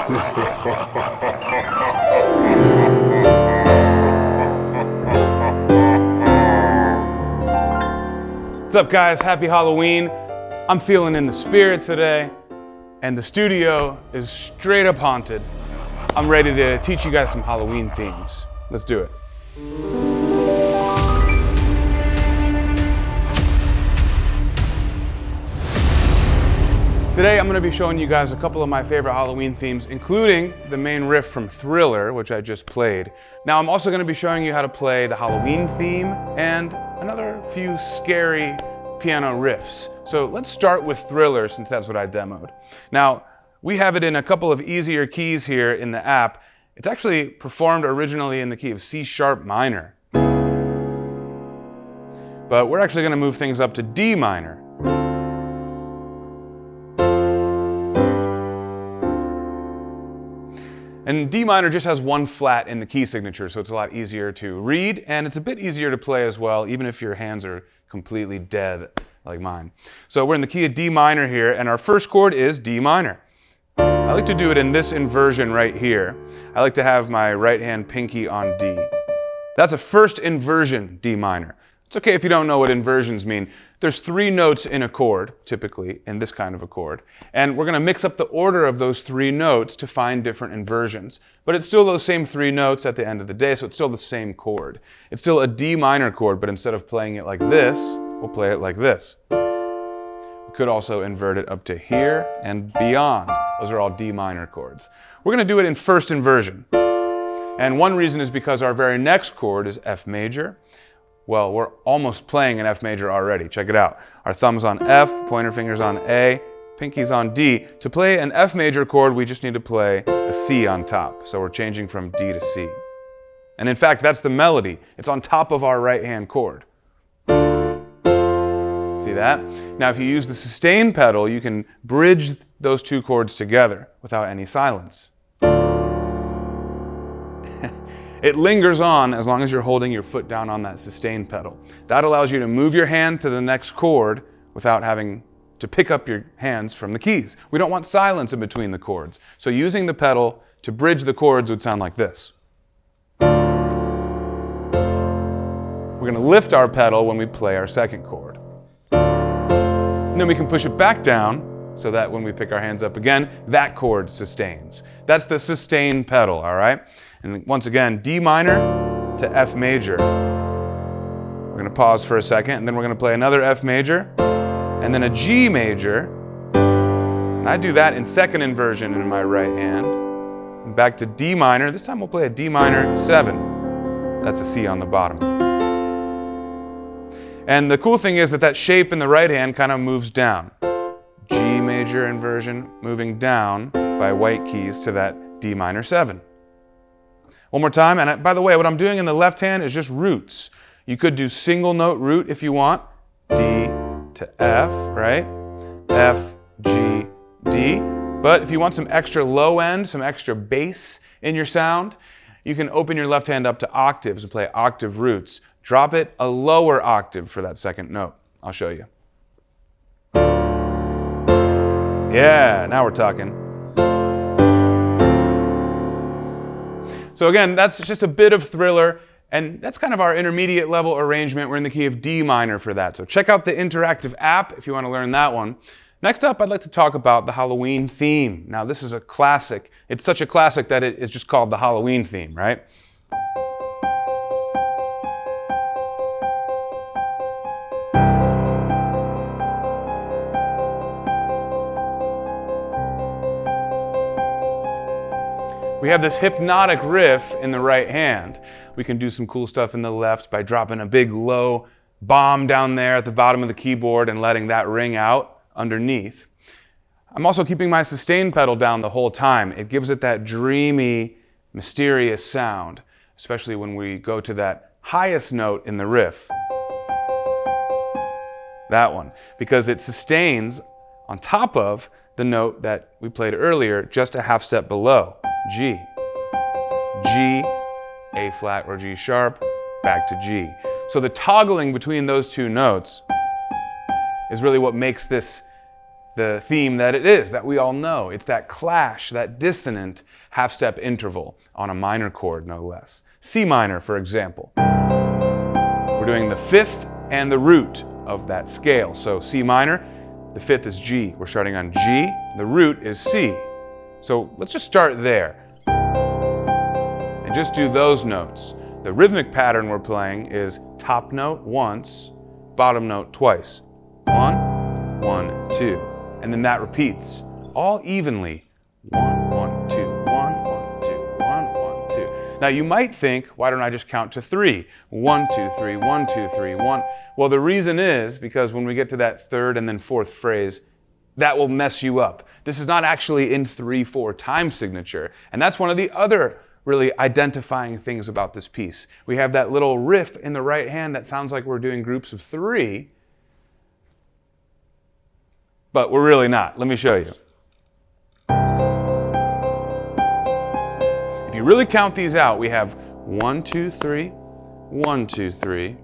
What's up, guys? Happy Halloween. I'm feeling in the spirit today, and the studio is straight up haunted. I'm ready to teach you guys some Halloween themes. Let's do it. Today I'm going to be showing you guys a couple of my favorite Halloween themes, including the main riff from Thriller, which I just played. Now I'm also going to be showing you how to play the Halloween theme and another few scary piano riffs. So let's start with Thriller, since that's what I demoed. Now, we have it in a couple of easier keys here in the app. It's actually performed originally in the key of C sharp minor. But we're actually going to move things up to D minor. And D minor just has one flat in the key signature, so it's a lot easier to read, and it's a bit easier to play as well, even if your hands are completely dead like mine. So we're in the key of D minor here, and our first chord is D minor. I like to do it in this inversion right here. I like to have my right hand pinky on D. That's a first inversion D minor. It's okay if you don't know what inversions mean. There's 3 notes in a chord, typically, in this kind of a chord. And we're going to mix up the order of those 3 notes to find different inversions. But it's still those same 3 notes at the end of the day, so it's still the same chord. It's still a D minor chord, but instead of playing it like this, we'll play it like this. We could also invert it up to here and beyond. Those are all D minor chords. We're going to do it in first inversion. And one reason is because our very next chord is F major. Well, we're almost playing an F major already. Check it out. Our thumb's on F, pointer finger's on A, pinky's on D. To play an F major chord, we just need to play a C on top. So we're changing from D to C. And in fact, that's the melody. It's on top of our right hand chord. See that? Now, if you use the sustain pedal, you can bridge those 2 chords together without any silence. It lingers on as long as you're holding your foot down on that sustain pedal. That allows you to move your hand to the next chord without having to pick up your hands from the keys. We don't want silence in between the chords. So using the pedal to bridge the chords would sound like this. We're going to lift our pedal when we play our second chord. And then we can push it back down so that when we pick our hands up again, that chord sustains. That's the sustain pedal, all right? And once again, D minor to F major. We're going to pause for a second, and then we're going to play another F major, and then a G major. And I do that in second inversion in my right hand. And back to D minor. This time we'll play a D minor 7. That's a C on the bottom. And the cool thing is that shape in the right hand kind of moves down. G major inversion moving down by white keys to that D minor 7. One more time, and by the way, what I'm doing in the left hand is just roots. You could do single note root if you want. D to F, right? F, G, D. But if you want some extra low end, some extra bass in your sound, you can open your left hand up to octaves and play octave roots. Drop it a lower octave for that second note. I'll show you. Yeah, now we're talking. So again, that's just a bit of Thriller, and that's kind of our intermediate level arrangement. We're in the key of D minor for that. So check out the interactive app if you want to learn that one. Next up, I'd like to talk about the Halloween theme. Now, this is a classic. It's such a classic that it is just called the Halloween theme, right? We have this hypnotic riff in the right hand. We can do some cool stuff in the left by dropping a big low bomb down there at the bottom of the keyboard and letting that ring out underneath. I'm also keeping my sustain pedal down the whole time. It gives it that dreamy, mysterious sound, especially when we go to that highest note in the riff. That one, because it sustains on top of the note that we played earlier, just a half step below. G, G, A flat or G sharp, back to G. So the toggling between those 2 notes is really what makes this the theme that it is, that we all know. It's that clash, that dissonant half-step interval on a minor chord, no less. C minor, for example. We're doing the fifth and the root of that scale. So C minor, the fifth is G. We're starting on G, the root is C. So let's just start there and just do those notes. The rhythmic pattern we're playing is top note once, bottom note twice. 1, 1, 2. And then that repeats all evenly. 1, 1, 2, 1, 1, 2, 1, 1, 2. Now you might think, why don't I just count to 3? 1, 2, 3, 1, 2, 3, 1. Well, the reason is because when we get to that third and then fourth phrase, that will mess you up. This is not actually in 3/4 time signature. And that's one of the other really identifying things about this piece. We have that little riff in the right hand that sounds like we're doing groups of 3, but we're really not. Let me show you. If you really count these out, we have 1, 2, 3, 1, 2, 3,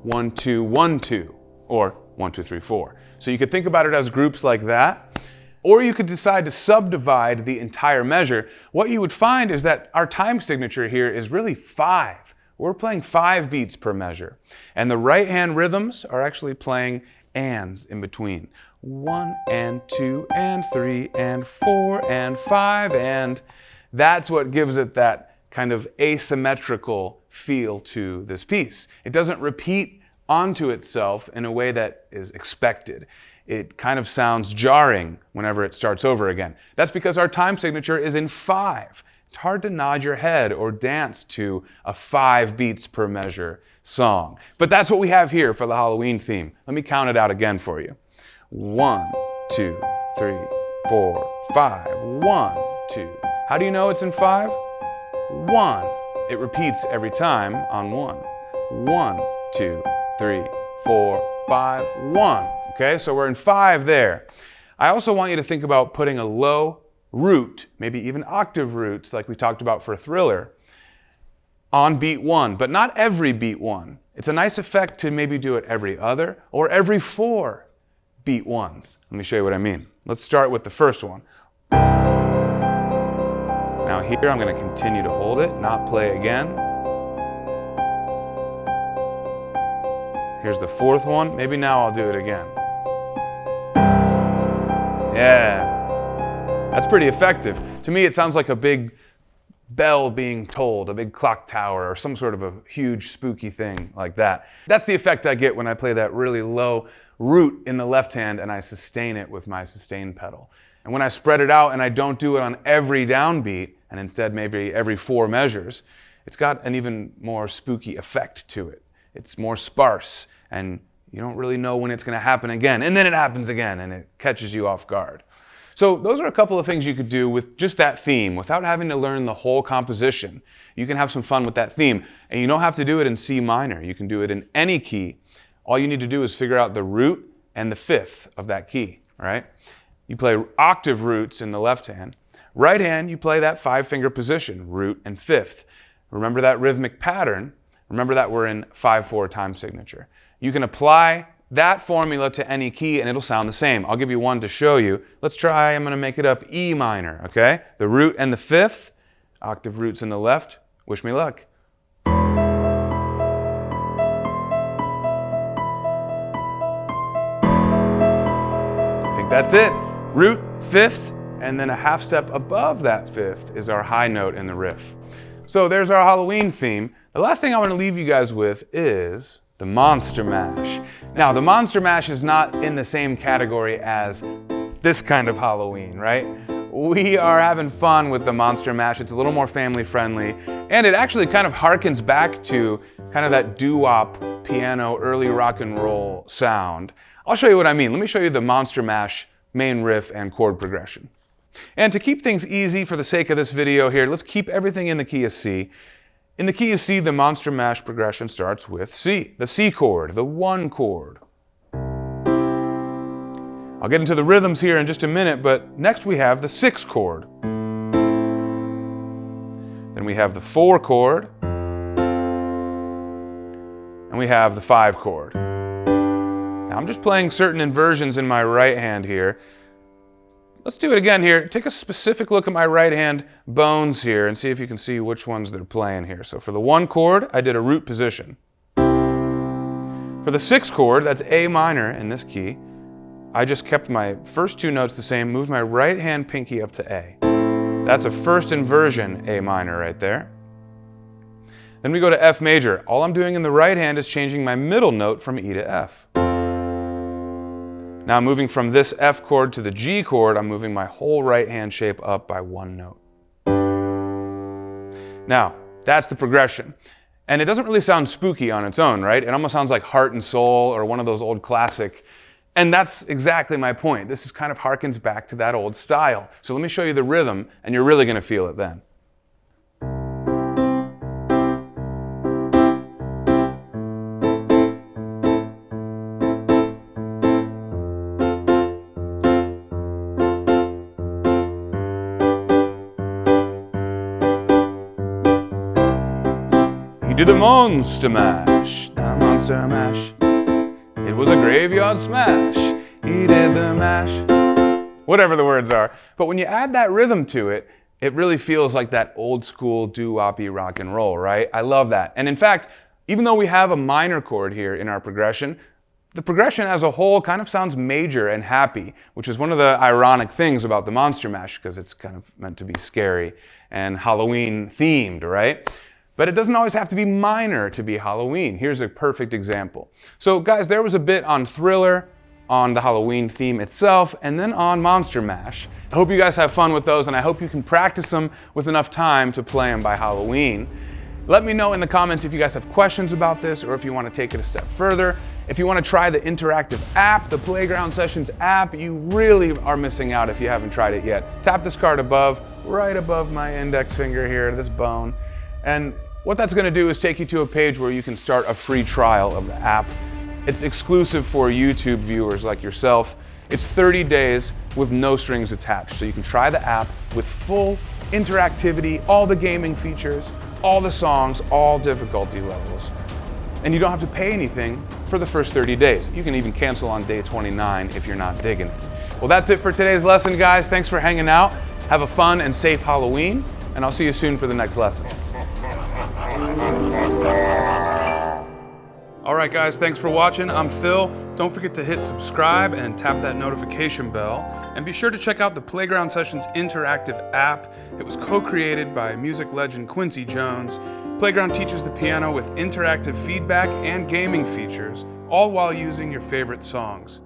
1, 2, 1, 2, or 1, 2, 3, 4. So you could think about it as groups like that, or you could decide to subdivide the entire measure. What you would find is that our time signature here is really 5. We're playing 5 beats per measure. And the right hand rhythms are actually playing ands in between. 1 and 2 and 3 and 4 and 5, and that's what gives it that kind of asymmetrical feel to this piece. It doesn't repeat onto itself in a way that is expected. It kind of sounds jarring whenever it starts over again. That's because our time signature is in 5. It's hard to nod your head or dance to a 5 beats per measure song. But that's what we have here for the Halloween theme. Let me count it out again for you. 1, 2, 3, 4, 5. 1, 2. How do you know it's in 5? 1. It repeats every time on 1. 1, 2, 3, 4, 5, 1. Okay, so we're in 5 there. I also want you to think about putting a low root, maybe even octave roots like we talked about for Thriller, on beat 1, but not every beat 1. It's a nice effect to maybe do it every other or every 4 beat 1s. Let me show you what I mean. Let's start with the first one. Now here I'm going to continue to hold it, not play again. Here's the fourth one. Maybe now I'll do it again. Yeah, that's pretty effective. To me, it sounds like a big bell being tolled, a big clock tower, or some sort of a huge spooky thing like that. That's the effect I get when I play that really low root in the left hand and I sustain it with my sustain pedal. And when I spread it out and I don't do it on every downbeat, and instead maybe every 4 measures, it's got an even more spooky effect to it. It's more sparse, and you don't really know when it's going to happen again. And then it happens again, and it catches you off guard. So those are a couple of things you could do with just that theme without having to learn the whole composition. You can have some fun with that theme. And you don't have to do it in C minor. You can do it in any key. All you need to do is figure out the root and the fifth of that key, all right? You play octave roots in the left hand. Right hand, you play that 5-finger position, root and fifth. Remember that rhythmic pattern. Remember that we're in 5/4 time signature. You can apply that formula to any key and it'll sound the same. I'll give you one to show you. Let's try, I'm going to make it up, E minor, okay? The root and the fifth, octave roots in the left. Wish me luck. I think that's it. Root, fifth, and then a half step above that fifth is our high note in the riff. So there's our Halloween theme. The last thing I want to leave you guys with is the Monster Mash. Now, the Monster Mash is not in the same category as this kind of Halloween, right? We are having fun with the Monster Mash. It's a little more family friendly, and it actually kind of harkens back to kind of that doo-wop piano, early rock and roll sound. I'll show you what I mean. Let me show you the Monster Mash main riff and chord progression. And to keep things easy for the sake of this video here, let's keep everything in the key of C. In the key of C, the Monster Mash progression starts with C, the C chord, the 1 chord. I'll get into the rhythms here in just a minute, but next we have the 6 chord. Then we have the 4 chord. And we have the 5 chord. Now I'm just playing certain inversions in my right hand here. let's do it again here. Take a specific look at my right hand bones here and see if you can see which ones they're playing here. So for the 1 chord, I did a root position. For the 6 chord, that's A minor in this key, I just kept my first 2 notes the same, moved my right hand pinky up to A. That's a first inversion A minor right there. Then we go to F major. All I'm doing in the right hand is changing my middle note from E to F. Now moving from this F chord to the G chord, I'm moving my whole right hand shape up by 1 note. Now, that's the progression. And it doesn't really sound spooky on its own, right? It almost sounds like Heart and Soul or one of those old classic. And that's exactly my point. This is kind of harkens back to that old style. So let me show you the rhythm, and you're really going to feel it then. He did the Monster Mash, the Monster Mash. It was a graveyard smash. He did the mash. Whatever the words are. But when you add that rhythm to it, it really feels like that old school doo-woppy rock and roll, right? I love that. And in fact, even though we have a minor chord here in our progression, the progression as a whole kind of sounds major and happy, which is one of the ironic things about the Monster Mash, because it's kind of meant to be scary and Halloween themed, right? But it doesn't always have to be minor to be Halloween. Here's a perfect example. So guys, there was a bit on Thriller, on the Halloween theme itself, and then on Monster Mash. I hope you guys have fun with those, and I hope you can practice them with enough time to play them by Halloween. Let me know in the comments if you guys have questions about this or if you want to take it a step further. If you want to try the interactive app, the Playground Sessions app, you really are missing out if you haven't tried it yet. Tap this card above, right above my index finger here, this bone. And what that's going to do is take you to a page where you can start a free trial of the app. It's exclusive for YouTube viewers like yourself. It's 30 days with no strings attached. So you can try the app with full interactivity, all the gaming features, all the songs, all difficulty levels. And you don't have to pay anything for the first 30 days. You can even cancel on day 29 if you're not digging it. Well, that's it for today's lesson, guys. Thanks for hanging out. Have a fun and safe Halloween, and I'll see you soon for the next lesson. Alright guys, thanks for watching. I'm Phil. Don't forget to hit subscribe and tap that notification bell. And be sure to check out the Playground Sessions interactive app. It was co-created by music legend Quincy Jones. Playground teaches the piano with interactive feedback and gaming features, all while using your favorite songs.